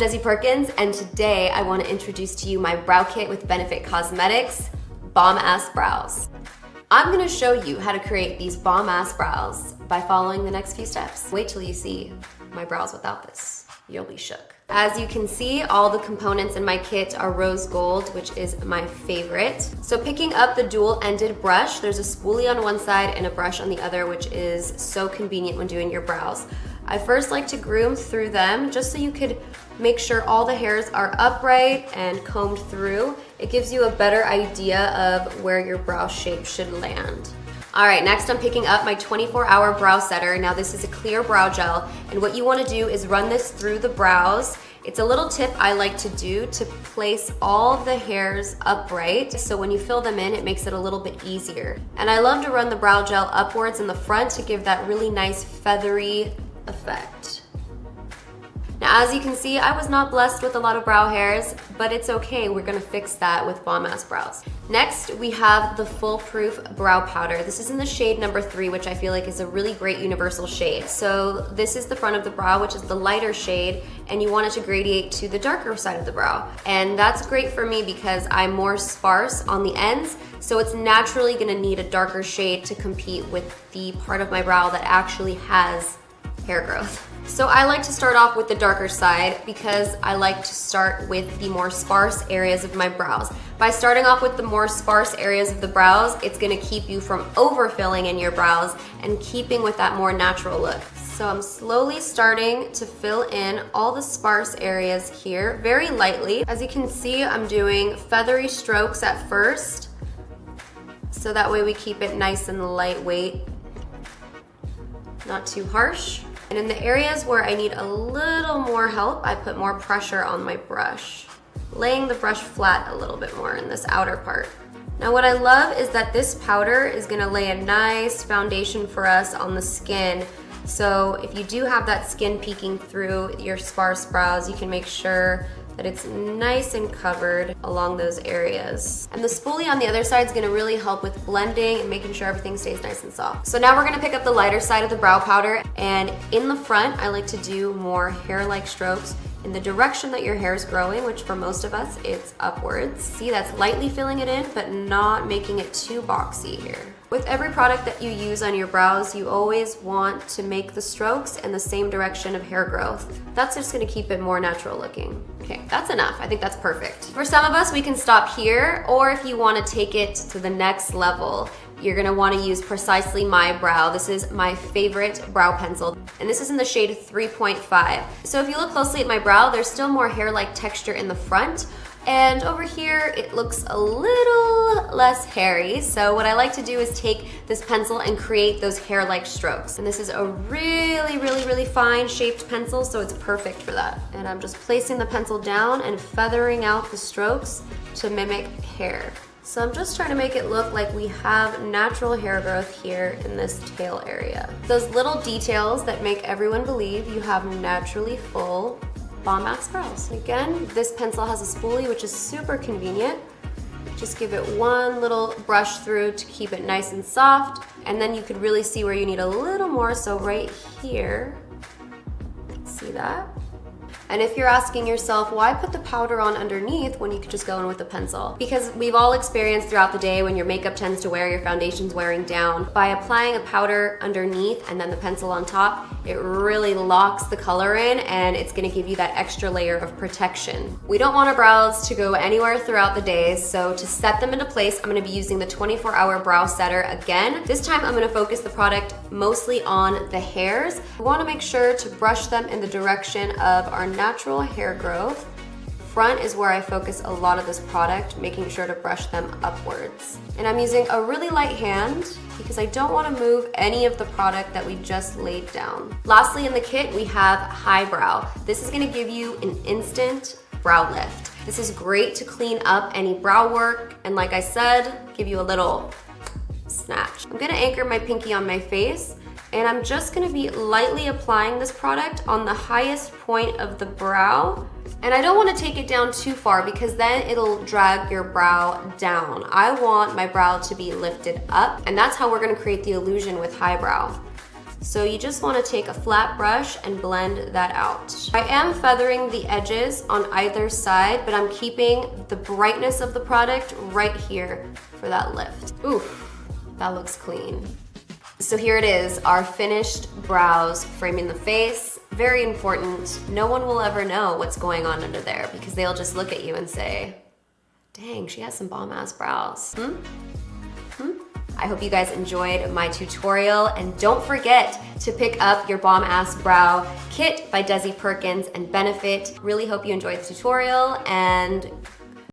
Desi Perkins, and today I want to introduce to you my brow kit with Benefit Cosmetics, Bomb Ass Brows. I'm going to show you how to create these bomb ass brows by following the next few steps. Wait till you see my brows without this. You'll be shook. As you can see, all the components in my kit are rose gold, which is my favorite. So picking up the dual-ended brush, there's a spoolie on one side and a brush on the other, which is so convenient when doing your brows. I first like to groom through them just so you could make sure all the hairs are upright and combed through. It gives you a better idea of where your brow shape should land. All right, next I'm picking up my 24-hour brow setter. Now this is a clear brow gel, and what you want to do is run this through the brows. It's a little tip I like to do to place all the hairs upright, so when you fill them in, it makes it a little bit easier. And I love to run the brow gel upwards in the front to give that really nice feathery effect. Now, as you can see, I was not blessed with a lot of brow hairs, but it's okay. We're gonna fix that with Bomb Ass Brows. Next, we have the Foolproof Brow Powder. This is in the shade number 3, which I feel like is a really great universal shade. So this is the front of the brow, which is the lighter shade, and you want it to gradiate to the darker side of the brow. And that's great for me because I'm more sparse on the ends, so it's naturally gonna need a darker shade to compete with the part of my brow that actually has hair growth. So I like to start off with the darker side because I like to start with the more sparse areas of my brows. By starting off with the more sparse areas of the brows, it's gonna keep you from overfilling in your brows and keeping with that more natural look. So I'm slowly starting to fill in all the sparse areas here, very lightly. As you can see, I'm doing feathery strokes at first, so that way we keep it nice and lightweight, not too harsh. And in the areas where I need a little more help, I put more pressure on my brush, laying the brush flat a little bit more in this outer part. Now what I love is that this powder is gonna lay a nice foundation for us on the skin. So if you do have that skin peeking through your sparse brows, you can make sure that it's nice and covered along those areas. And the spoolie on the other side is gonna really help with blending and making sure everything stays nice and soft. So now we're gonna pick up the lighter side of the brow powder, and in the front, I like to do more hair-like strokes in the direction that your hair is growing, which for most of us, it's upwards. See, that's lightly filling it in, but not making it too boxy here. With every product that you use on your brows, you always want to make the strokes in the same direction of hair growth. That's just gonna keep it more natural looking. Okay, that's enough. I think that's perfect. For some of us, we can stop here, or if you wanna take it to the next level, you're gonna wanna use Precisely My Brow. This is my favorite brow pencil, and this is in the shade 3.5. So if you look closely at my brow, there's still more hair-like texture in the front, and over here, it looks a little less hairy. So what I like to do is take this pencil and create those hair-like strokes. And this is a really fine shaped pencil, so it's perfect for that. And I'm just placing the pencil down and feathering out the strokes to mimic hair. So I'm just trying to make it look like we have natural hair growth here in this tail area. Those little details that make everyone believe you have naturally full Bomb Ass brows. Again, this pencil has a spoolie, which is super convenient. Just give it one little brush through to keep it nice and soft, and then you could really see where you need a little more, so right here, see that? And if you're asking yourself, why put the powder on underneath when you could just go in with a pencil? Because we've all experienced throughout the day when your makeup tends to wear, your foundation's wearing down. By applying a powder underneath and then the pencil on top, it really locks the color in, and it's gonna give you that extra layer of protection. We don't want our brows to go anywhere throughout the day, so to set them into place, I'm gonna be using the 24-hour brow setter again. This time I'm gonna focus the product mostly on the hairs. We wanna make sure to brush them in the direction of our natural hair growth. Front is where I focus a lot of this product, making sure to brush them upwards. And I'm using a really light hand because I don't want to move any of the product that we just laid down. Lastly in the kit, we have High Brow. This is gonna give you an instant brow lift. This is great to clean up any brow work, and like I said, give you a little snatch. I'm gonna anchor my pinky on my face, and I'm just gonna be lightly applying this product on the highest point of the brow. And I don't wanna take it down too far because then it'll drag your brow down. I want my brow to be lifted up, and that's how we're gonna create the illusion with High Brow. So you just want to take a flat brush and blend that out. I am feathering the edges on either side, but I'm keeping the brightness of the product right here for that lift. Oof, that looks clean. So here it is, our finished brows framing the face. Very important. No one will ever know what's going on under there because they'll just look at you and say, dang, she has some bomb-ass brows. I hope you guys enjoyed my tutorial, and don't forget to pick up your Bomb Ass Brow Kit by Desi Perkins and benefit. Really hope you enjoyed the tutorial, and